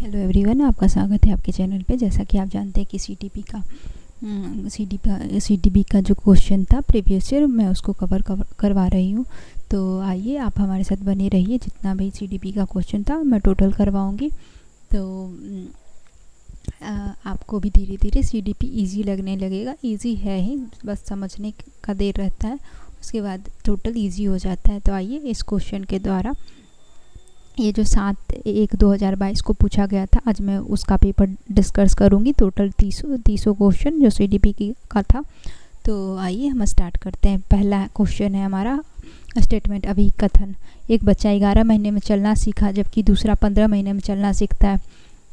Hello everyone, आपका स्वागत है आपके चैनल पे। जैसा कि आप जानते हैं कि सीटीपी का जो क्वेश्चन था प्रीवियस ईयर, मैं उसको कवर करवा रही हूँ। तो आइए आप हमारे साथ बने रहिए। जितना भी सीटीपी का क्वेश्चन था मैं टोटल करवाऊँगी। तो आपको भी धीरे धीरे सीटीपी इजी लगने लगेगा। इजी है ही, बस समझने का देर रहता है, उसके बाद टोटल इजी हो जाता है। तो आइए इस क्वेश्चन के द्वारा, ये जो 7/1/2022 को पूछा गया था, आज मैं उसका पेपर डिस्कस करूंगी। टोटल 30 क्वेश्चन जो सीटीपी का था। तो आइए हम स्टार्ट करते हैं। पहला क्वेश्चन है हमारा स्टेटमेंट अभिकथन। एक बच्चा 11 महीने में चलना सीखा जबकि दूसरा 15 महीने में चलना सीखता है।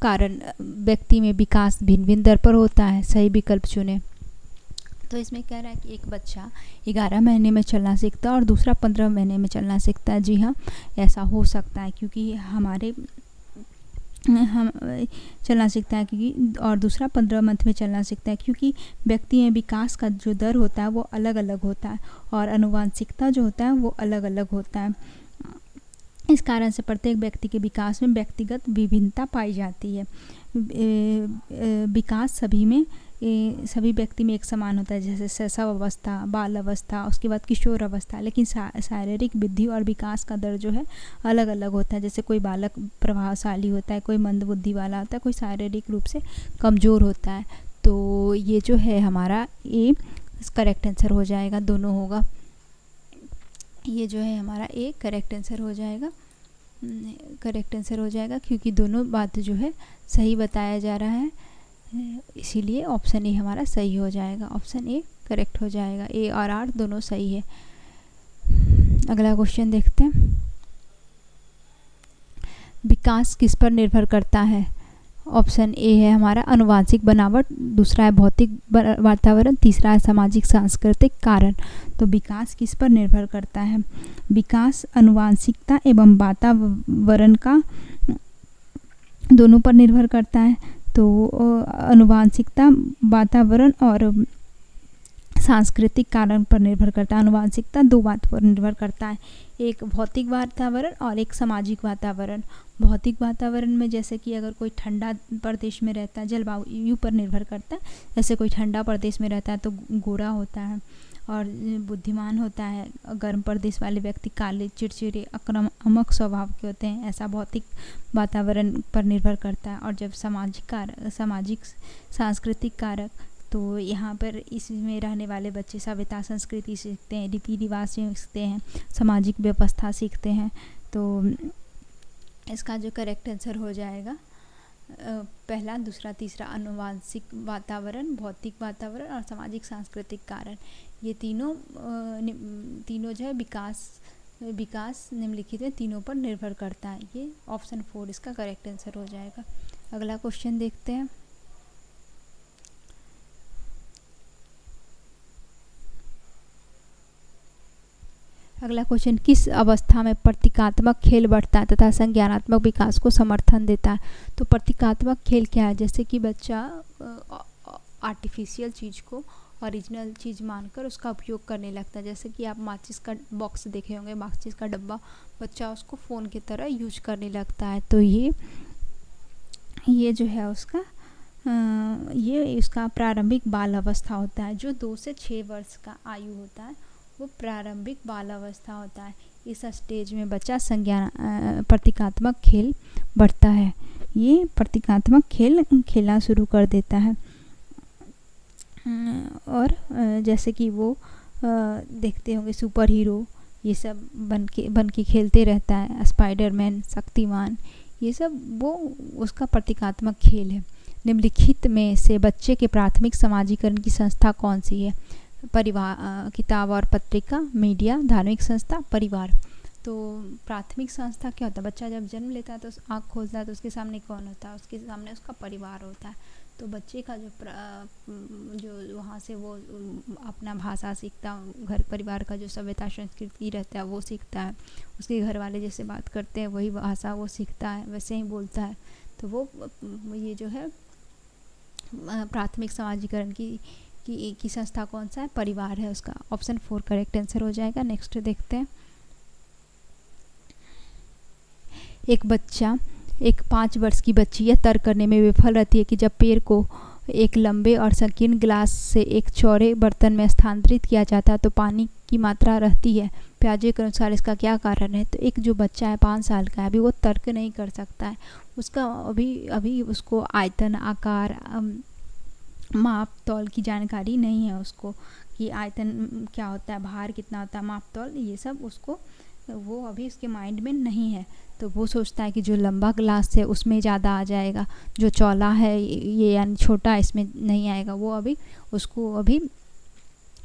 कारण व्यक्ति में विकास भिन्न भिन्न दर पर होता है। सही विकल्प चुने। तो इसमें कह रहा है कि एक बच्चा 11 महीने में चलना सीखता है और दूसरा 15 महीने में चलना सीखता है। जी हाँ, ऐसा हो सकता है क्योंकि हम चलना सीखता है क्योंकि, और दूसरा 15 मंथ में चलना सीखता है क्योंकि व्यक्ति में विकास का जो दर होता है वो अलग अलग होता है और आनुवांशिकता जो होता है वो अलग अलग होता है। इस कारण से प्रत्येक व्यक्ति के विकास में व्यक्तिगत विभिन्नता पाई जाती है। विकास सभी व्यक्ति में एक समान होता है, जैसे शैशव अवस्था, बाल अवस्था, उसके बाद किशोर अवस्था। लेकिन शारीरिक वृद्धि और विकास का दर जो है अलग अलग होता है। जैसे कोई बालक प्रभावशाली होता है, कोई मंद बुद्धि वाला होता है, कोई शारीरिक रूप से कमज़ोर होता है। तो ये जो है हमारा ए करेक्ट आंसर हो जाएगा, दोनों होगा। ये जो है हमारा ए करेक्ट आंसर हो जाएगा क्योंकि दोनों बात जो है सही बताया जा रहा है, इसीलिए ऑप्शन ए हमारा सही हो जाएगा। ऑप्शन ए करेक्ट हो जाएगा। ए और आर दोनों सही है। अगला क्वेश्चन देखते हैं। विकास किस पर निर्भर करता है? ऑप्शन ए है हमारा आनुवांशिक बनावट, दूसरा है भौतिक वातावरण, तीसरा है सामाजिक सांस्कृतिक कारण। तो विकास किस पर निर्भर करता है? विकास आनुवांशिकता एवं वातावरण का दोनों पर निर्भर करता है। तो आनुवांशिकता, वातावरण और सांस्कृतिक कारण पर निर्भर करता है। आनुवांशिकता दो बात पर निर्भर करता है, एक भौतिक वातावरण और एक सामाजिक वातावरण। भौतिक वातावरण में जैसे कि अगर कोई ठंडा प्रदेश में रहता है, जलवायु पर निर्भर करता है। जैसे कोई ठंडा प्रदेश में रहता है तो गोरा होता है और बुद्धिमान होता है। गर्म प्रदेश वाले व्यक्ति काले, चिड़चिड़े, आक्रामक स्वभाव के होते हैं। ऐसा भौतिक वातावरण पर निर्भर करता है। और जब सामाजिक सांस्कृतिक कारक, तो यहाँ पर इसमें रहने वाले बच्चे सभ्यता संस्कृति सीखते हैं, रीति रिवाज सीखते हैं, सामाजिक व्यवस्था सीखते हैं। तो इसका जो करेक्ट आंसर हो जाएगा पहला, दूसरा, तीसरा, आनुवांशिक वातावरण, भौतिक वातावरण और सामाजिक सांस्कृतिक कारण। ये तीनों जो है विकास निम्नलिखित में तीनों पर निर्भर करता है। ये ऑप्शन 4 इसका करेक्ट आंसर हो जाएगा। अगला क्वेश्चन देखते हैं। अगला क्वेश्चन, किस अवस्था में प्रतीकात्मक खेल बढ़ता है तथा संज्ञानात्मक विकास को समर्थन देता है? तो प्रतीकात्मक खेल क्या है? जैसे कि बच्चा आर्टिफिशियल चीज़ को ओरिजिनल चीज़ मानकर उसका उपयोग करने लगता है। जैसे कि आप माचिस का बॉक्स देखे होंगे, माचिस का डब्बा, बच्चा उसको फ़ोन की तरह यूज करने लगता है। तो ये जो है उसका इसका प्रारंभिक बाल अवस्था होता है। जो 2 से 6 वर्ष का आयु होता है वो प्रारंभिक बाल अवस्था होता है। इस स्टेज में बच्चा प्रतीकात्मक खेल बढ़ता है। ये प्रतीकात्मक खेल खेलना शुरू कर देता है। और जैसे कि वो देखते होंगे सुपर हीरो, ये सब बन के खेलते रहता है। स्पाइडरमैन, शक्तिमान, ये सब वो उसका प्रतीकात्मक खेल है। निम्नलिखित में से बच्चे के प्राथमिक समाजीकरण की संस्था कौन सी है? परिवार, किताब और पत्रिका, मीडिया, धार्मिक संस्था, परिवार। तो प्राथमिक संस्था क्या होता है? बच्चा जब जन्म लेता है तो आँख खोलता है तो उसके सामने कौन होता है? उसके सामने उसका परिवार होता है। तो बच्चे का जो वहाँ से वो अपना भाषा सीखता है, घर परिवार का जो सभ्यता संस्कृति रहता है वो सीखता है। उसके घर वाले जैसे बात करते हैं वही भाषा वो सीखता है, वैसे ही बोलता है। तो वो ये जो है प्राथमिक समाजीकरण की संस्था कौन सा है? परिवार है उसका। ऑप्शन 4 करेक्ट आंसर हो जाएगा। नेक्स्ट देखते हैं। एक बच्चा एक 5 वर्ष की बच्ची यह तर्क करने में विफल रहती है कि जब पेड़ को एक लंबे और संकीर्ण गिलास से एक चौड़े बर्तन में स्थानांतरित किया जाता है तो पानी की मात्रा रहती है। पियाजे के अनुसार इसका क्या कारण है? तो एक जो बच्चा है 5 साल का है, अभी वो तर्क नहीं कर सकता है, उसका अभी उसको आयतन, आकार, माप तौल की जानकारी नहीं है उसको, कि आयतन क्या होता है, भार कितना होता है, माप तौल, ये सब उसको, वो अभी उसके माइंड में नहीं है। तो वो सोचता है कि जो लंबा ग्लास है उसमें ज़्यादा आ जाएगा, जो चौड़ा है ये यानी छोटा इसमें नहीं आएगा। वो उसको अभी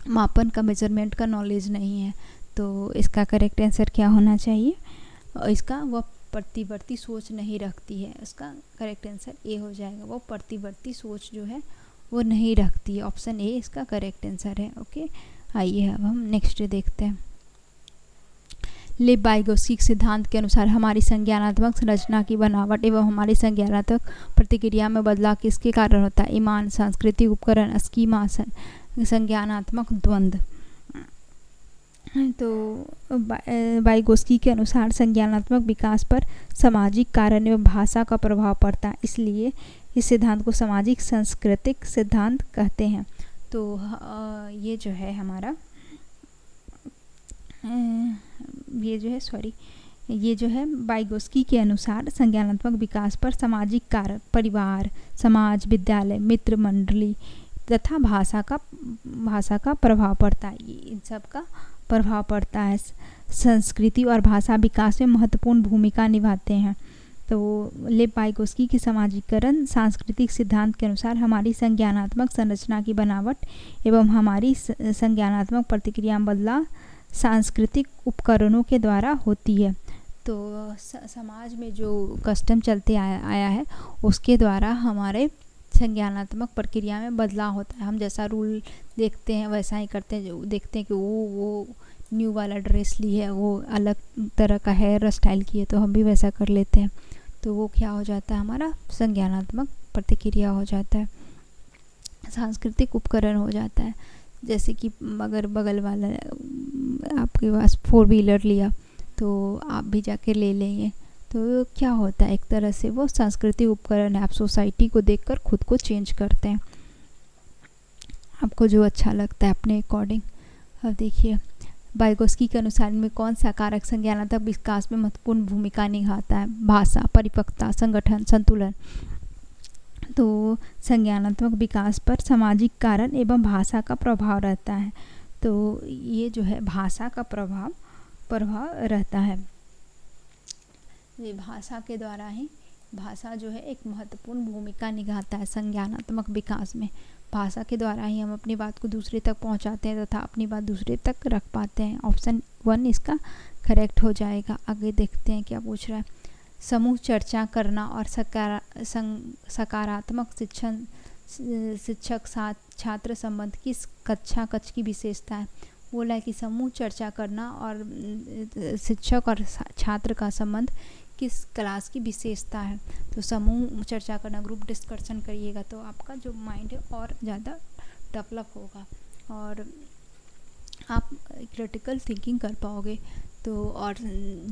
मापन का, मेजरमेंट का नॉलेज नहीं है। तो इसका करेक्ट आंसर क्या होना चाहिए? इसका वह प्रतिवर्ती सोच नहीं रखती है। इसका करेक्ट आंसर ए हो जाएगा, वो प्रतिवर्ती सोच जो है वो नहीं रखती है। ऑप्शन ए इसका करेक्ट आंसर है। ओके, आइए अब हम नेक्स्ट देखते हैं। लेब वाइगोत्स्की सिद्धांत के अनुसार हमारी संज्ञानात्मक संरचना की बनावट एवं हमारी संज्ञानात्मक प्रतिक्रिया में बदलाव किसके कारण होता है? ईमान, सांस्कृतिक उपकरण, स्कीमा, संज्ञानात्मक द्वंद्व। तो वाइगोत्स्की के अनुसार संज्ञानात्मक विकास पर सामाजिक कारण एवं भाषा का प्रभाव पड़ता है, इसलिए इस सिद्धांत को सामाजिक सांस्कृतिक सिद्धांत कहते हैं। तो ये जो है हमारा ये जो है वाइगोत्स्की के अनुसार संज्ञानात्मक विकास पर सामाजिक कारक, परिवार, समाज, विद्यालय, मित्र मंडली तथा भाषा का प्रभाव पड़ता है। इन सब का प्रभाव पड़ता है। संस्कृति और भाषा विकास में महत्वपूर्ण भूमिका निभाते हैं। तो लेब वाइगोत्स्की के समाजीकरण सांस्कृतिक सिद्धांत के अनुसार हमारी संज्ञानात्मक संरचना की बनावट एवं हमारी संज्ञानात्मक प्रतिक्रिया में बदलाव सांस्कृतिक उपकरणों के द्वारा होती है। तो समाज में जो कस्टम चलते आया है उसके द्वारा हमारे संज्ञानात्मक प्रक्रिया में बदलाव होता है। हम जैसा रूल देखते हैं वैसा ही करते हैं। जो देखते हैं कि वो न्यू वाला ड्रेस ली है, वो अलग तरह का हेयर स्टाइल की है, तो हम भी वैसा कर लेते हैं। तो वो क्या हो जाता है, हमारा संज्ञानात्मक प्रतिक्रिया हो जाता है, सांस्कृतिक उपकरण हो जाता है। जैसे कि अगर बगल वाला आपके पास 4 व्हीलर लिया तो आप भी जाके ले लेंगे, तो क्या होता है, एक तरह से वो सांस्कृतिक उपकरण है। आप सोसाइटी को देखकर खुद को चेंज करते हैं, आपको जो अच्छा लगता है अपने अकॉर्डिंग। अब देखिए वाइगोत्स्की के अनुसार में कौन सा कारक संज्ञानात्मक विकास में महत्वपूर्ण भूमिका निभाता है? भाषा, परिपक्वता, संगठन, संतुलन। तो संज्ञानात्मक विकास पर सामाजिक कारण एवं भाषा का प्रभाव रहता है। तो ये जो है भाषा का प्रभाव रहता है। ये भाषा के द्वारा ही, भाषा जो है एक महत्वपूर्ण भूमिका निभाता है संज्ञानात्मक विकास में। भाषा के द्वारा ही हम अपनी बात को दूसरे तक पहुंचाते हैं तथा अपनी बात दूसरे तक रख पाते हैं। ऑप्शन 1 इसका करेक्ट हो जाएगा। आगे देखते हैं क्या पूछ रहा है। समूह चर्चा करना और सकारात्मक शिक्षक साथ छात्र संबंध किस कक्षा की विशेषता है? बोला है कि समूह चर्चा करना और शिक्षक और छात्र का संबंध किस क्लास की विशेषता है? तो समूह चर्चा करना, ग्रुप डिस्कशन करिएगा तो आपका जो माइंड है और ज़्यादा डेवलप होगा और आप क्रिटिकल थिंकिंग कर पाओगे। तो और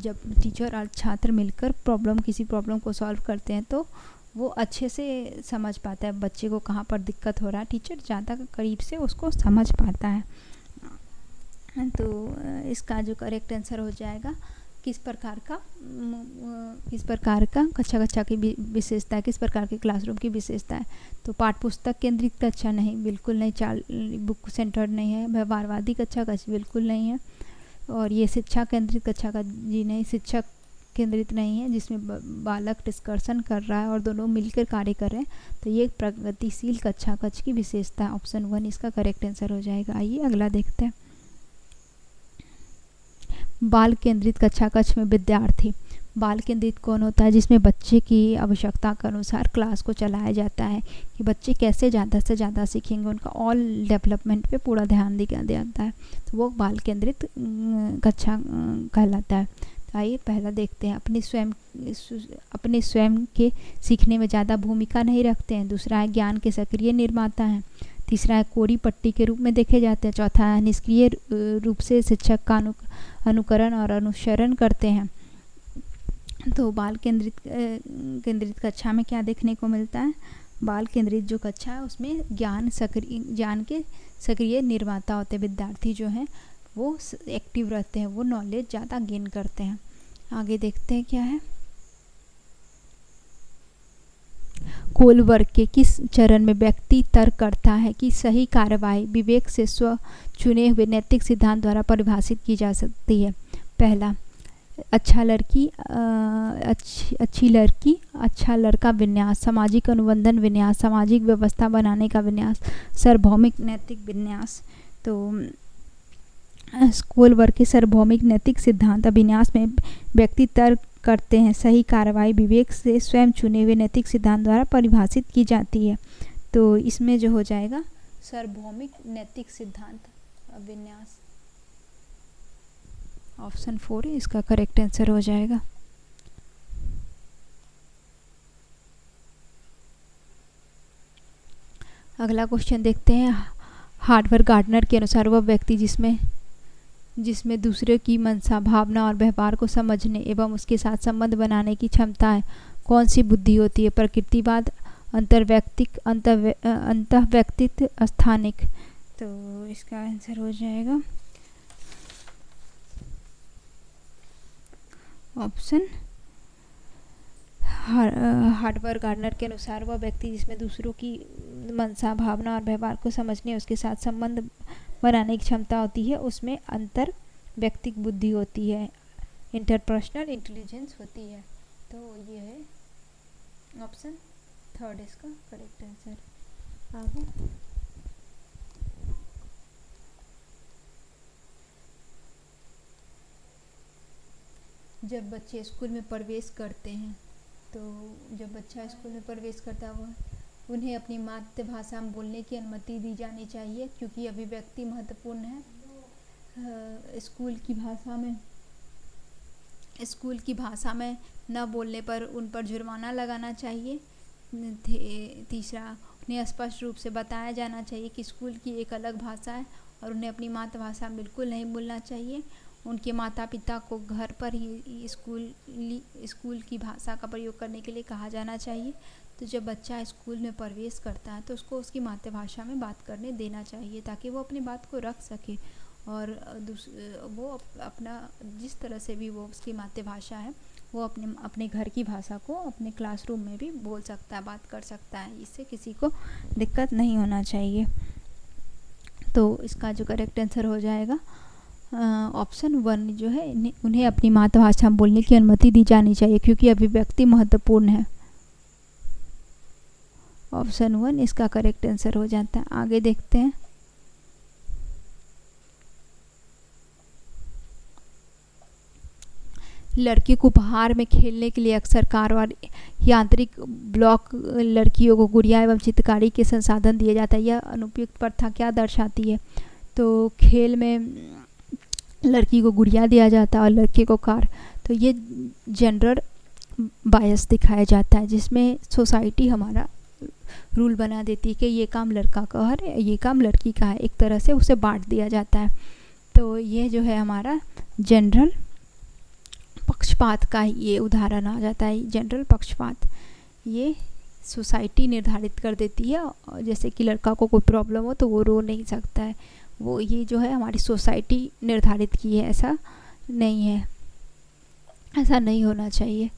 जब टीचर और छात्र मिलकर किसी प्रॉब्लम को सॉल्व करते हैं तो वो अच्छे से समझ पाता है बच्चे को कहाँ पर दिक्कत हो रहा है। टीचर ज़्यादा करीब से उसको समझ पाता है। तो इसका जो करेक्ट आंसर हो जाएगा, किस प्रकार का कक्षा की विशेषता है, किस प्रकार के क्लासरूम की विशेषता है? तो पाठ्य पुस्तक केंद्रित कक्षा नहीं, बिल्कुल नहीं। बुक सेंटर्ड नहीं है। व्यवहारवादी कक्षा बिल्कुल नहीं है। और ये शिक्षा केंद्रित कक्षा का जी नहीं, शिक्षक केंद्रित नहीं है जिसमें बालक डिस्कशन कर रहा है और दोनों मिलकर कार्य कर रहे हैं। तो ये प्रगतिशील कक्षा की विशेषता है। ऑप्शन 1 इसका करेक्ट आंसर हो जाएगा। आइए अगला देखते हैं। बाल केंद्रित कक्षा में विद्यार्थी। बाल केंद्रित कौन होता है? जिसमें बच्चे की आवश्यकता के अनुसार क्लास को चलाया जाता है कि बच्चे कैसे ज़्यादा से ज़्यादा सीखेंगे, उनका ऑल डेवलपमेंट पे पूरा ध्यान दिया जाता है। तो वो बाल केंद्रित कक्षा कहलाता है। तो आइए पहला देखते हैं। अपने स्वयं के सीखने में ज़्यादा भूमिका नहीं रखते हैं। दूसरा है ज्ञान के सक्रिय निर्माता हैं। तीसरा है कोरी पट्टी के रूप में देखे जाते हैं। चौथा है निष्क्रिय रूप से शिक्षक का अनुकरण और अनुसरण करते हैं। तो बाल केंद्रित कक्षा में क्या देखने को मिलता है? बाल केंद्रित जो कक्षा है उसमें ज्ञान के सक्रिय निर्माता होते हैं। विद्यार्थी जो हैं वो एक्टिव रहते हैं, वो नॉलेज ज़्यादा गेन करते हैं। आगे देखते हैं क्या है। कोल वर्ग के किस चरण में व्यक्ति तर्क करता है कि सही कार्रवाई विवेक से स्व चुने हुए नैतिक सिद्धांत द्वारा परिभाषित की जा सकती है? पहला, अच्छी लड़की, अच्छा लड़का विन्यास, सामाजिक अनुबंधन विन्यास, सामाजिक व्यवस्था बनाने का विन्यास, सार्वभौमिक नैतिक विन्यास। तो कोल वर्ग के सार्वभौमिक नैतिक सिद्धांत अभिन्यास में व्यक्ति तर्क करते हैं सही कार्रवाई विवेक से स्वयं चुने हुए नैतिक सिद्धांत द्वारा परिभाषित की जाती है। तो इसमें जो हो जाएगा सार्वभौमिक नैतिक सिद्धांत अभिन्यास, ऑप्शन 4 इसका करेक्ट आंसर हो जाएगा। अगला क्वेश्चन देखते हैं। हार्वर्ड गार्डनर के अनुसार वह व्यक्ति जिसमें दूसरे की मंशा, भावना और व्यवहार को समझने एवं उसके साथ संबंध बनाने की क्षमता है, कौन सी बुद्धि होती है? प्रकृतिवाद, अंतर्वैयक्तिक, अंतःव्यक्तित्व, स्थानिक। तो इसका आंसर हो जाएगा ऑप्शन। हार्वर्ड गार्डनर के अनुसार वह व्यक्ति जिसमें दूसरों की मंशा, भावना और व्यवहार को समझने उसके साथ संबंध बनाने की क्षमता होती है, उसमें अंतर व्यक्तिक बुद्धि होती है, इंटरपर्सनल इंटेलिजेंस होती है। तो ये है ऑप्शन 3 इसका करेक्ट आंसर। आगे जब बच्चे स्कूल में प्रवेश करते हैं, तो जब बच्चा स्कूल में प्रवेश करता है वह उन्हें अपनी मातृभाषा में बोलने की अनुमति दी जानी चाहिए, क्योंकि अभिव्यक्ति महत्वपूर्ण है। स्कूल की भाषा में न बोलने पर उन पर जुर्माना लगाना चाहिए। तीसरा, उन्हें स्पष्ट रूप से बताया जाना चाहिए कि स्कूल की एक अलग भाषा है और उन्हें अपनी मातृभाषा बिल्कुल नहीं बोलना चाहिए। उनके माता पिता को घर पर ही स्कूल की भाषा का प्रयोग करने के लिए कहा जाना चाहिए। तो जब बच्चा स्कूल में प्रवेश करता है तो उसको उसकी मातृभाषा में बात करने देना चाहिए, ताकि वो अपनी बात को रख सके और वो अपना जिस तरह से भी वो उसकी मातृभाषा है वो अपने घर की भाषा को अपने क्लासरूम में भी बोल सकता है, बात कर सकता है। इससे किसी को दिक्कत नहीं होना चाहिए। तो इसका जो करेक्ट आंसर हो जाएगा ऑप्शन 1 जो है, उन्हें अपनी मातृभाषा में बोलने की अनुमति दी जानी चाहिए, क्योंकि अभिव्यक्ति महत्वपूर्ण है। ऑप्शन 1 इसका करेक्ट आंसर हो जाता है। आगे देखते हैं। लड़की को उपहार में खेलने के लिए अक्सर कार और यांत्रिक ब्लॉक लड़कियों को गुड़िया एवं चित्रकारी के संसाधन दिए जाता है। यह अनुपयुक्त प्रथा क्या दर्शाती है? तो खेल में लड़की को गुड़िया दिया जाता है और लड़के को कार। तो ये जेंडर बायस दिखाया जाता है, जिसमें सोसाइटी हमारा रूल बना देती है कि ये काम लड़का का है, ये काम लड़की का है। एक तरह से उसे बांट दिया जाता है। तो ये जो है हमारा जनरल पक्षपात का ये उदाहरण आ जाता है। जनरल पक्षपात ये सोसाइटी निर्धारित कर देती है, जैसे कि लड़का को कोई प्रॉब्लम हो तो वो रो नहीं सकता है, वो ये जो है हमारी सोसाइटी निर्धारित की है। ऐसा नहीं है, ऐसा नहीं होना चाहिए।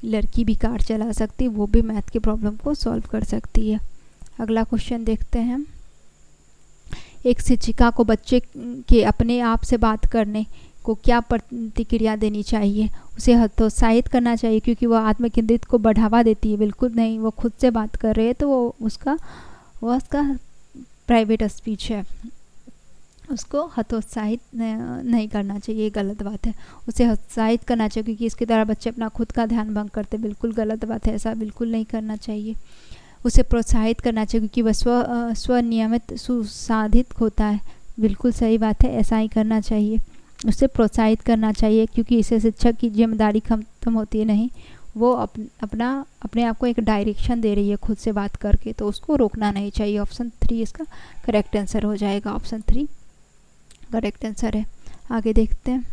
लड़की भी कार चला सकती है, वो भी मैथ के प्रॉब्लम को सॉल्व कर सकती है। अगला क्वेश्चन देखते हैं। एक शिक्षिका को बच्चे के अपने आप से बात करने को क्या प्रतिक्रिया देनी चाहिए? उसे हतोत्साहित करना चाहिए, क्योंकि वह आत्मकेंद्रित को बढ़ावा देती है। बिल्कुल नहीं, वो खुद से बात कर रहे हैं तो वो उसका प्राइवेट स्पीच है, उसको हतोत्साहित नहीं करना चाहिए, ये गलत बात है। उसे हतोत्साहित करना चाहिए, क्योंकि इसके द्वारा बच्चे अपना खुद का ध्यान भंग करते, बिल्कुल गलत बात है, ऐसा बिल्कुल नहीं करना चाहिए। उसे प्रोत्साहित करना चाहिए, क्योंकि वह स्वनियमित सुसाधित होता है, बिल्कुल सही बात है, ऐसा ही करना चाहिए। उसे प्रोत्साहित करना चाहिए, क्योंकि इससे शिक्षक की जिम्मेदारी खत्म होती है। नहीं, वो अपने आप को एक डायरेक्शन दे रही है खुद से बात करके, तो उसको रोकना नहीं चाहिए। ऑप्शन 3 इसका करेक्ट आंसर हो जाएगा। ऑप्शन 3 करेक्ट आंसर है। आगे देखते हैं।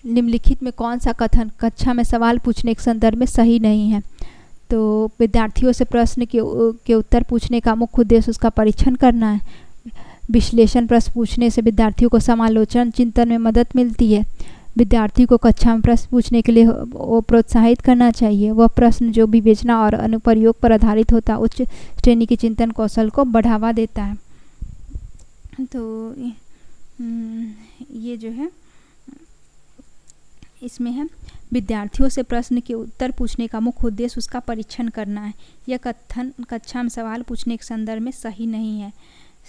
निम्नलिखित में कौन सा कथन कक्षा में सवाल पूछने के संदर्भ में सही नहीं है? तो विद्यार्थियों से प्रश्न के उत्तर पूछने का मुख्य उद्देश्य उसका परीक्षण करना है। विश्लेषण प्रश्न पूछने से विद्यार्थियों को समालोचन चिंतन में मदद मिलती है। विद्यार्थी को कक्षा में प्रश्न पूछने के लिए वो प्रोत्साहित करना चाहिए। वह प्रश्न जो विवेचना और अनुप्रयोग पर आधारित होता है उच्च श्रेणी के चिंतन कौशल को बढ़ावा देता है। तो ये जो है इसमें है विद्यार्थियों से प्रश्न के उत्तर पूछने का मुख्य उद्देश्य उसका परीक्षण करना है। यह कथन कक्षा में सवाल पूछने के संदर्भ में सही नहीं है,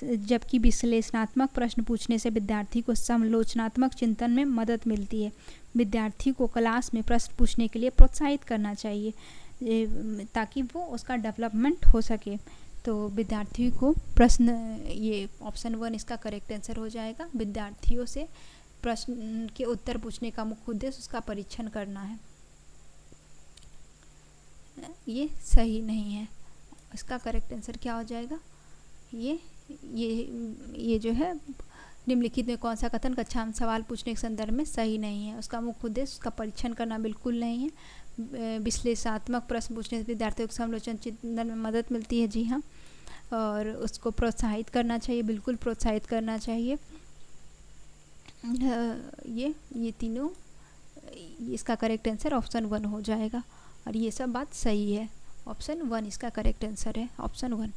जबकि विश्लेषणात्मक प्रश्न पूछने से विद्यार्थी को समालोचनात्मक चिंतन में मदद मिलती है। विद्यार्थी को क्लास में प्रश्न पूछने के लिए प्रोत्साहित करना चाहिए ताकि वो उसका डेवलपमेंट हो सके। तो विद्यार्थी को प्रश्न, ये ऑप्शन 1 इसका करेक्ट आंसर हो जाएगा। विद्यार्थियों से प्रश्न के उत्तर पूछने का मुख्य उद्देश्य उसका परीक्षण करना है, ये सही नहीं है। इसका करेक्ट आंसर क्या हो जाएगा? ये जो है निम्नलिखित में कौन सा कथन कक्षा में सवाल पूछने के संदर्भ में सही नहीं है? उसका मुख्य उद्देश्य उसका परीक्षण करना बिल्कुल नहीं है। विश्लेषणात्मक प्रश्न पूछने से विद्यार्थियों को समालोचन चिंतन में मदद मिलती है, जी हाँ, और उसको प्रोत्साहित करना चाहिए, बिल्कुल प्रोत्साहित करना चाहिए। ये तीनों, इसका करेक्ट आंसर ऑप्शन 1 हो जाएगा और ये सब बात सही है। ऑप्शन 1 इसका करेक्ट आंसर है, ऑप्शन 1।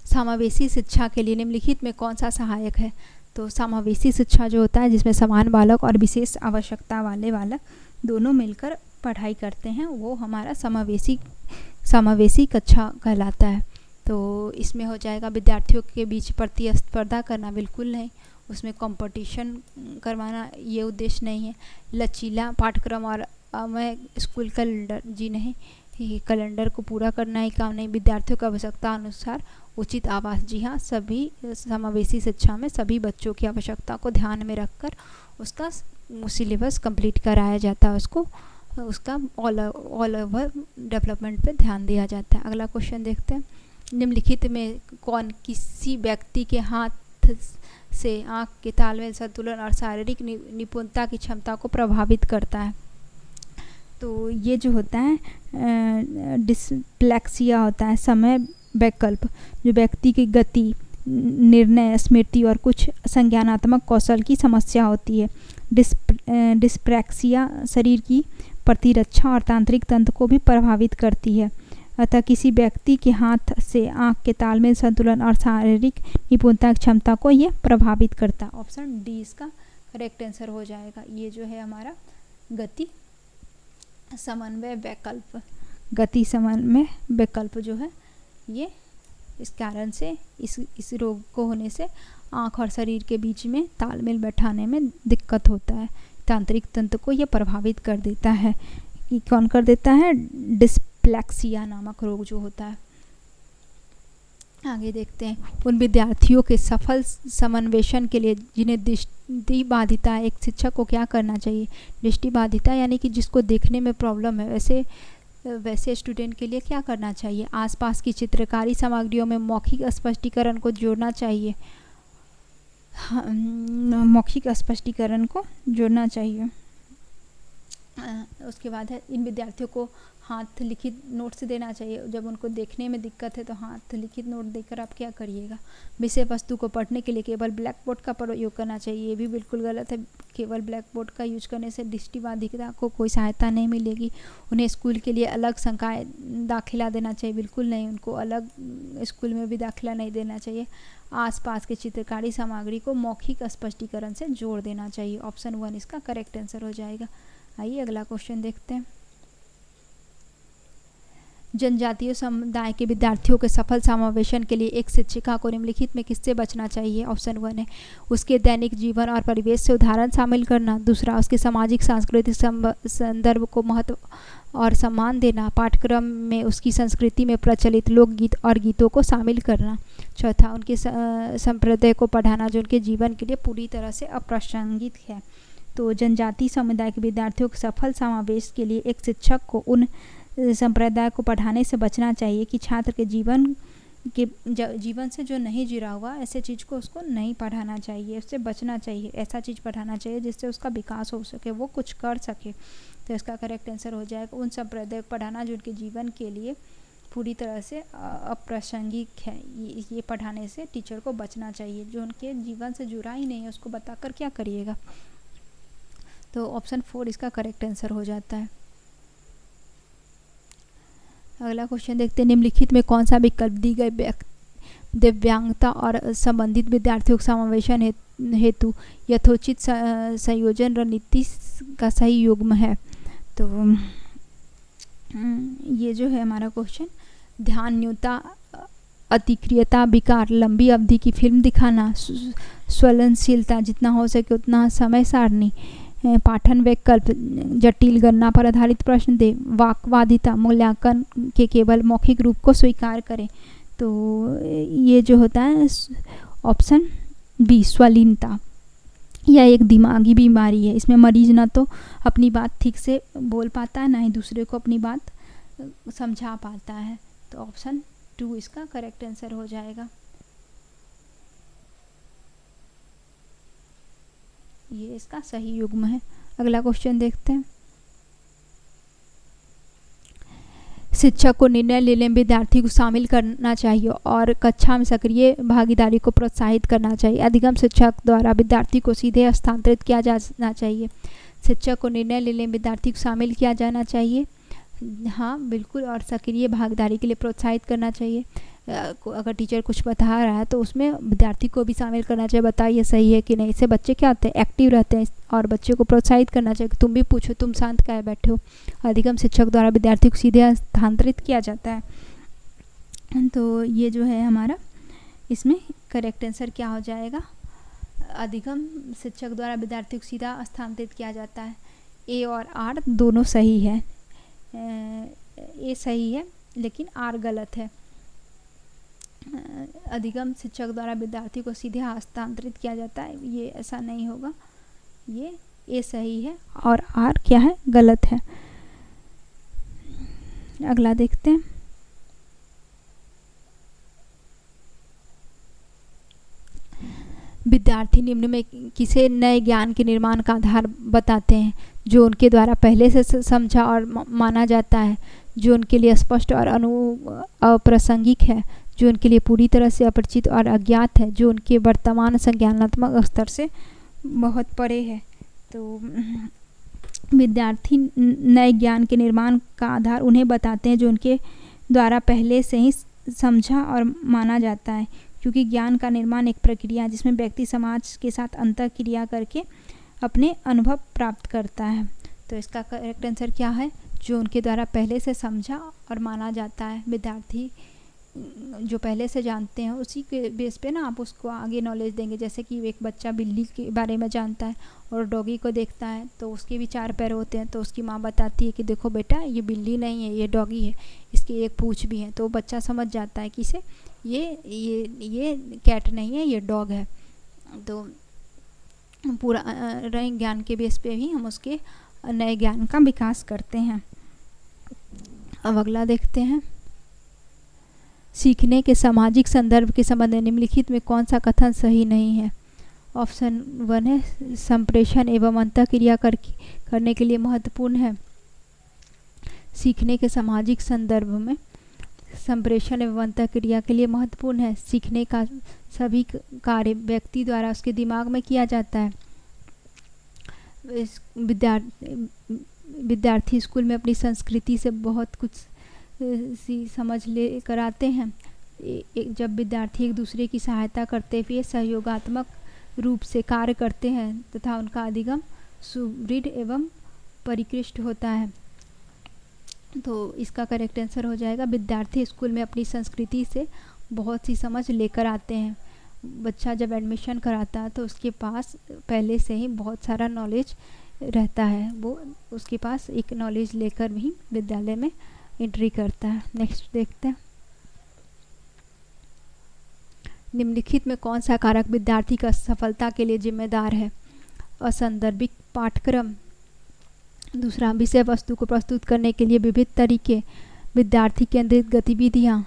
समावेशी शिक्षा के लिए निम्नलिखित में कौन सा सहायक है? तो समावेशी शिक्षा जो होता है जिसमें समान बालक और विशेष आवश्यकता वाले बालक दोनों मिलकर पढ़ाई करते हैं, वो हमारा समावेशी कक्षा कहलाता है। तो इसमें हो जाएगा विद्यार्थियों के बीच प्रतिस्पर्धा करना बिल्कुल नहीं, उसमें कंपटीशन करवाना ये उद्देश्य नहीं है। लचीला पाठ्यक्रम और मैं स्कूल कैलेंडर, जी नहीं, कैलेंडर को पूरा करना ही काम नहीं। विद्यार्थियों की आवश्यकता अनुसार उचित आवास, जी हाँ, सभी समावेशी शिक्षा में सभी बच्चों की आवश्यकता को ध्यान में रखकर उसका सिलेबस कंप्लीट कराया जाता है, उसका ऑल ओवर डेवलपमेंट पे ध्यान दिया जाता है। अगला क्वेश्चन देखते हैं। निम्नलिखित में कौन किसी व्यक्ति के हाथ से आँख के तालमेल, संतुलन और शारीरिक निपुणता की क्षमता को प्रभावित करता है? तो ये जो होता है डिस्प्लेक्सिया होता है, समय वैकल्प, जो व्यक्ति की गति, निर्णय, स्मृति और कुछ संज्ञानात्मक कौशल की समस्या होती है। डिस्प्लेक्सिया शरीर की प्रतिरक्षा और तांत्रिक तंत्र को भी प्रभावित करती है। अतः किसी व्यक्ति के हाथ से आँख के तालमेल, संतुलन और शारीरिक निपुणता की क्षमता को ये प्रभावित करता है। ऑप्शन डी इसका करेक्ट आंसर हो जाएगा। ये जो है हमारा गति समन्वय वैकल्प, गति समन्वय वैकल्प जो है ये इस कारण से इस रोग को होने से आँख और शरीर के बीच में तालमेल बैठाने में दिक्कत होता है, तांत्रिक तंत्र को ये प्रभावित कर देता है। ये कौन कर देता है? डिस्प्लेक्सिया नामक रोग जो होता है। आगे देखते हैं। उन विद्यार्थियों के सफल समन्वेषण के लिए जिन्हें दृष्टिबाधिता है, एक शिक्षक को क्या करना चाहिए? दृष्टिबाधिता यानी कि जिसको देखने में प्रॉब्लम है, वैसे स्टूडेंट के लिए क्या करना चाहिए? आसपास की चित्रकारी सामग्रियों में मौखिक स्पष्टीकरण को जोड़ना चाहिए। मौखिक स्पष्टीकरण को जोड़ना चाहिए। उसके बाद है इन विद्यार्थियों को हाथ लिखित नोट्स देना चाहिए। जब उनको देखने में दिक्कत है तो हाथ लिखित नोट देकर आप क्या करिएगा? विषय वस्तु को पढ़ने के लिए केवल ब्लैक बोर्ड का प्रयोग करना चाहिए, ये भी बिल्कुल गलत है। केवल ब्लैक बोर्ड का यूज करने से दृष्टिबाधिता को कोई सहायता नहीं मिलेगी। उन्हें स्कूल के लिए अलग संकाय दाखिला देना चाहिए, बिल्कुल नहीं, उनको अलग स्कूल में भी दाखिला नहीं देना चाहिए। आसपास के चित्रकारी सामग्री को मौखिक स्पष्टीकरण से जोड़ देना चाहिए। ऑप्शन 1 इसका करेक्ट आंसर हो जाएगा। आइए अगला क्वेश्चन देखते हैं। जनजातीय समुदाय के विद्यार्थियों के सफल समावेशन के लिए एक शिक्षिका को निम्नलिखित में किससे बचना चाहिए? ऑप्शन 1 है उसके दैनिक जीवन और परिवेश से उदाहरण शामिल करना। दूसरा, उसके सामाजिक सांस्कृतिक संदर्भ को महत्व और सम्मान देना। पाठ्यक्रम में उसकी संस्कृति में प्रचलित लोकगीत और गीतों को शामिल करना। चौथा, उनके संप्रदाय को पढ़ाना जो उनके जीवन के लिए पूरी तरह से अप्रासंगिक है। तो जनजातीय समुदाय के विद्यार्थियों के सफल समावेश के लिए एक शिक्षक को उन संप्रदाय को पढ़ाने से बचना चाहिए कि छात्र के जीवन कि जीवन से जो नहीं जुड़ा हुआ ऐसे चीज़ को उसको नहीं पढ़ाना चाहिए, उससे बचना चाहिए। ऐसा चीज़ पढ़ाना चाहिए जिससे उसका विकास हो सके, वो कुछ कर सके। तो इसका करेक्ट आंसर हो जाएगा उन संप्रदाय को पढ़ाना जो उनके जीवन के लिए पूरी तरह से अप्रासंगिक है। ये पढ़ाने से टीचर को बचना चाहिए। जो उनके जीवन से जुड़ा ही नहीं है उसको बताकर क्या करिएगा। तो ऑप्शन 4 इसका करेक्ट आंसर हो जाता है। अगला क्वेश्चन देखते हैं, निम्नलिखित में कौन सा विकल्प दी गई दिव्यांगता और संबंधित विद्यार्थियों के समावेशन हेतु यथोचित संयोजन रणनीति का सही युग्म है। तो ये जो है हमारा क्वेश्चन, ध्यान न्यूनता, अतिक्रियता, विकार, लंबी अवधि की फिल्म दिखाना, स्वलनशीलता, जितना हो सके उतना समय सारणी, पाठन वैकल्प, जटिल गणना पर आधारित प्रश्न दे, वाकवादिता, मूल्यांकन के केवल मौखिक रूप को स्वीकार करें। तो ये जो होता है ऑप्शन बी, स्वलीनता, यह एक दिमागी बीमारी है। इसमें मरीज ना तो अपनी बात ठीक से बोल पाता है, ना ही दूसरे को अपनी बात समझा पाता है। तो ऑप्शन 2 इसका करेक्ट आंसर हो जाएगा। ये इसका सही युग्म है। अगला क्वेश्चन देखते हैं, शिक्षक को निर्णय लेने में विद्यार्थी को शामिल करना चाहिए और कक्षा में सक्रिय भागीदारी को प्रोत्साहित करना चाहिए। अधिगम शिक्षक द्वारा विद्यार्थी को सीधे हस्तांतरित किया जाना चाहिए। शिक्षक को निर्णय लेने में विद्यार्थी को शामिल किया जाना चाहिए, हाँ बिल्कुल, और सक्रिय भागीदारी के लिए प्रोत्साहित करना चाहिए। अगर टीचर कुछ बता रहा है तो उसमें विद्यार्थी को भी शामिल करना चाहिए। बताइए सही है कि नहीं। इससे बच्चे क्या होते हैं, एक्टिव रहते हैं, और बच्चे को प्रोत्साहित करना चाहिए। तुम भी पूछो, तुम शांत काहे बैठे हो। अधिगम शिक्षक द्वारा विद्यार्थी को सीधे हस्तांतरित किया जाता है। तो ये जो है हमारा इसमें करेक्ट आंसर क्या हो जाएगा, अधिगम शिक्षक द्वारा विद्यार्थी को सीधा स्थानांतरित किया जाता है। ए और आर दोनों सही है। ए सही है लेकिन आर गलत है। अधिगम शिक्षक द्वारा विद्यार्थी को सीधे हस्तांतरित किया जाता है, ये ऐसा नहीं होगा। ये ए सही है और आर क्या है, गलत है। अगला देखते हैं, विद्यार्थी निम्न में किसे नए ज्ञान के निर्माण का आधार बताते हैं जो उनके द्वारा पहले से समझा और माना जाता है, जो उनके लिए स्पष्ट और अप्रासंगिक है, जो उनके लिए पूरी तरह से अपरिचित और अज्ञात है, जो उनके वर्तमान संज्ञानात्मक स्तर से बहुत परे है। तो विद्यार्थी नए ज्ञान के निर्माण का आधार उन्हें बताते हैं जो उनके द्वारा पहले से ही समझा और माना जाता है, क्योंकि ज्ञान का निर्माण एक प्रक्रिया है जिसमें व्यक्ति समाज के साथ अंतर क्रिया करके अपने अनुभव प्राप्त करता है। तो इसका करेक्ट आंसर क्या है, जो उनके द्वारा पहले से समझा और माना जाता है। विद्यार्थी जो पहले से जानते हैं उसी के बेस पे ना आप उसको आगे नॉलेज देंगे। जैसे कि एक बच्चा बिल्ली के बारे में जानता है और डॉगी को देखता है, तो उसके भी 4 पैर होते हैं, तो उसकी माँ बताती है कि देखो बेटा ये बिल्ली नहीं है, ये डॉगी है, इसकी एक पूँछ भी है। तो बच्चा समझ जाता है कि इसे ये कैट नहीं है, ये डॉग है। तो पूरा ज्ञान के बेस पे ही हम उसके नए ज्ञान का विकास करते हैं। अब अगला देखते हैं, सीखने के सामाजिक संदर्भ के संबंध में निम्नलिखित में कौन सा कथन सही नहीं है। ऑप्शन 1 है, संप्रेषण एवं अंतःक्रिया करने के लिए महत्वपूर्ण है। सीखने के सामाजिक संदर्भ में संप्रेषण एवं अंतःक्रिया के लिए महत्वपूर्ण है। सीखने का सभी कार्य व्यक्ति द्वारा उसके दिमाग में किया जाता है। विद्यार्थी स्कूल में अपनी संस्कृति से बहुत कुछ समझ ले कर आते हैं। जब विद्यार्थी एक दूसरे की सहायता करते हुए सहयोगात्मक रूप से कार्य करते हैं तथा उनका अधिगम सुदृढ़ एवं परिष्कृत होता है। तो इसका करेक्ट आंसर हो जाएगा, विद्यार्थी स्कूल में अपनी संस्कृति से बहुत सी समझ लेकर आते हैं। बच्चा जब एडमिशन कराता है तो उसके पास पहले से ही बहुत सारा नॉलेज रहता है, वो उसके पास एक नॉलेज लेकर भी विद्यालय में एंट्री करता है। नेक्स्ट देखते हैं, निम्नलिखित में कौन सा कारक विद्यार्थी का सफलता के लिए जिम्मेदार है। असंदर्भिक पाठ्यक्रम, दूसरा विषय वस्तु को प्रस्तुत करने के लिए विविध तरीके, विद्यार्थी केंद्रित गतिविधियाँ,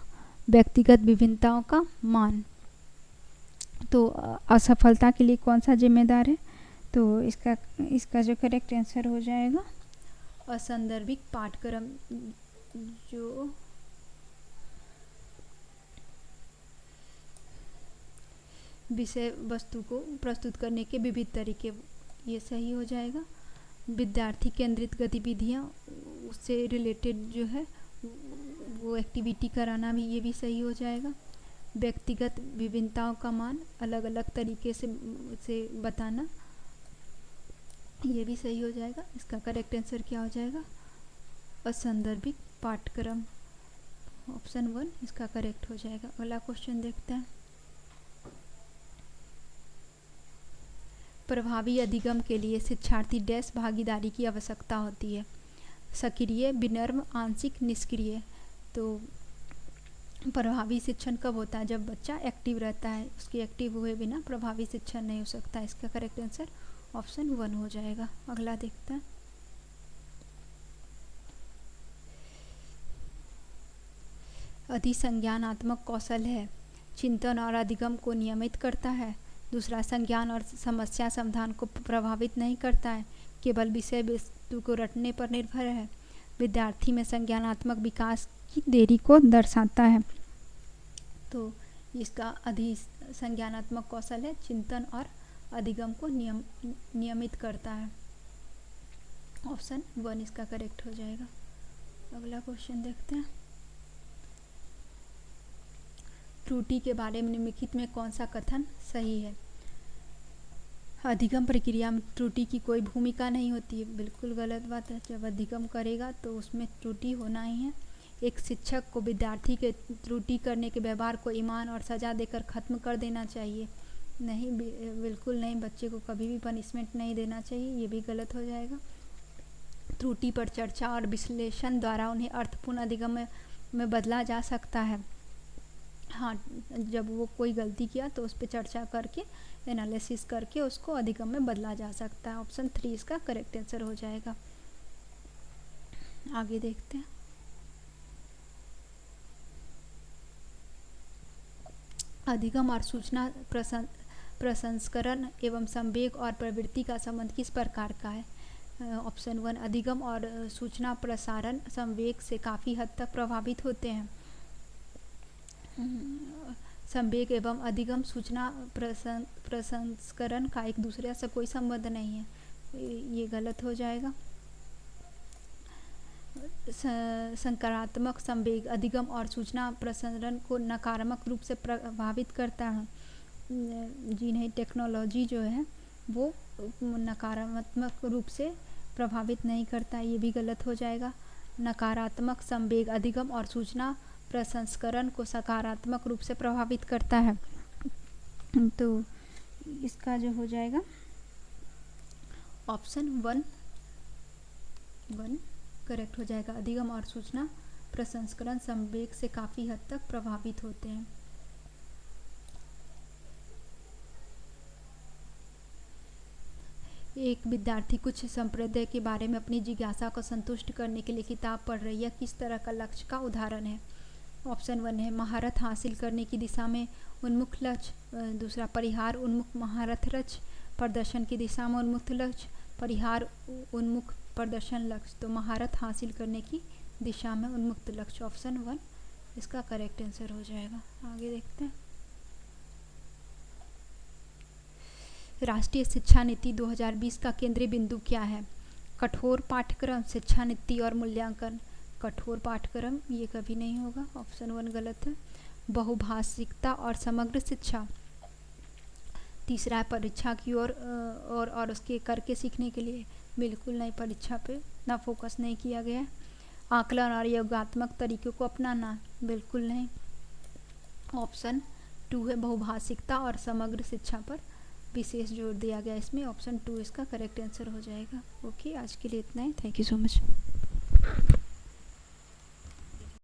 व्यक्तिगत विभिन्नताओं का मान। तो असफलता के लिए कौन सा जिम्मेदार है? तो इसका जो करेक्ट आंसर हो जाएगा असंदर्भिक पाठ्यक्रम, जो विषय वस्तु को प्रस्तुत करने के विविध तरीके, ये सही हो जाएगा। विद्यार्थी केंद्रित गतिविधियाँ, उससे रिलेटेड जो है वो एक्टिविटी कराना भी, ये भी सही हो जाएगा। व्यक्तिगत विभिन्नताओं का मान, अलग अलग तरीके से बताना, ये भी सही हो जाएगा। इसका करेक्ट आंसर क्या हो जाएगा? असंदर्भिक पाठ्यक्रम, ऑप्शन 1 इसका करेक्ट हो जाएगा। अगला क्वेश्चन देखते हैं। प्रभावी अधिगम के लिए शिक्षार्थी डैश भागीदारी की आवश्यकता होती है? सक्रिय, विनम्र, आंशिक, निष्क्रिय। तो प्रभावी शिक्षण कब होता है? जब बच्चा एक्टिव रहता है। उसके एक्टिव हुए बिना प्रभावी शिक्षण नहीं हो सकता। इसका करेक्ट आंसर ऑप्शन 1 हो जाएगा। अगला देखते हैं। अधिसंज्ञानात्मक कौशल है, चिंतन और अधिगम को नियमित करता है। दूसरा, संज्ञान और समस्या समाधान को प्रभावित नहीं करता है, केवल विषय वस्तु को रटने पर निर्भर है। विद्यार्थी में संज्ञानात्मक विकास की देरी को दर्शाता है। तो इसका अधिसंज्ञानात्मक कौशल है, चिंतन और अधिगम को नियमित करता है। ऑप्शन 1 इसका करेक्ट हो जाएगा। अगला क्वेश्चन देखते हैं। त्रुटि के बारे में निम्नलिखित में कौन सा कथन सही है? अधिगम प्रक्रिया में त्रुटि की कोई भूमिका नहीं होती है। बिल्कुल गलत बात है। जब अधिगम करेगा तो उसमें त्रुटि होना ही है। एक शिक्षक को विद्यार्थी के त्रुटि करने के व्यवहार को ईमान और सजा देकर ख़त्म कर देना चाहिए। नहीं, बिल्कुल नहीं, बच्चे को कभी भी पनिशमेंट नहीं देना चाहिए, ये भी गलत हो जाएगा। त्रुटि पर चर्चा और विश्लेषण द्वारा उन्हें अर्थपूर्ण अधिगम में बदला जा सकता है। हाँ, जब वो कोई गलती किया तो उस पर चर्चा करके, एनालिसिस करके उसको अधिगम में बदला जा सकता है। ऑप्शन 3 इसका करेक्ट आंसर हो जाएगा। आगे देखते हैं। अधिगम और सूचना प्रसंस्करण एवं संवेग और प्रवृत्ति का संबंध किस प्रकार का है? ऑप्शन 1, अधिगम और सूचना प्रसारण संवेग से काफ़ी हद तक प्रभावित होते हैं। संवेग एवं अधिगम, सूचना प्रसंस्करण का एक दूसरे से कोई संबंध नहीं है, ये गलत हो जाएगा। सकारात्मक संवेग अधिगम और सूचना प्रसारण को नकारात्मक रूप से प्रभावित करता है। जिन्हें टेक्नोलॉजी जो है वो नकारात्मक रूप से प्रभावित नहीं करता, ये भी गलत हो जाएगा। नकारात्मक संवेग अधिगम और सूचना प्रसंस्करण को सकारात्मक रूप से प्रभावित करता है। तो इसका जो हो जाएगा ऑप्शन 1 करेक्ट हो जाएगा। अधिगम और सूचना प्रसंस्करण संवेग से काफ़ी हद तक प्रभावित होते हैं। एक विद्यार्थी कुछ संप्रदाय के बारे में अपनी जिज्ञासा को संतुष्ट करने के लिए किताब पढ़ रही है, किस तरह का लक्ष्य का उदाहरण है? ऑप्शन 1 है महारत हासिल करने की दिशा में उन्मुख लक्ष्य। दूसरा, परिहार उन्मुख महारत लक्ष्य। प्रदर्शन की दिशा में उन्मुख लक्ष्य, परिहार उन्मुख प्रदर्शन लक्ष्य। तो महारत हासिल करने की दिशा में उन्मुक्त लक्ष्य, ऑप्शन 1 इसका करेक्ट आंसर हो जाएगा। आगे देखते हैं। राष्ट्रीय शिक्षा नीति 2020 का केंद्रीय बिंदु क्या है? कठोर पाठ्यक्रम, शिक्षा नीति और मूल्यांकन। कठोर पाठ्यक्रम ये कभी नहीं होगा, ऑप्शन 1 गलत है। बहुभाषिकता और समग्र शिक्षा। तीसरा है परीक्षा की ओर और उसके करके सीखने के लिए। बिल्कुल नहीं, परीक्षा पे ना फोकस नहीं किया गया है। आकलन और योगात्मक तरीकों को अपनाना। बिल्कुल नहीं, ऑप्शन 2 है बहुभाषिकता और समग्र शिक्षा पर विशेष जोर दिया गया, इसमें ऑप्शन 2 इसका करेक्ट आंसर हो जाएगा। ओके, आज के लिए इतना ही। Thank you so much.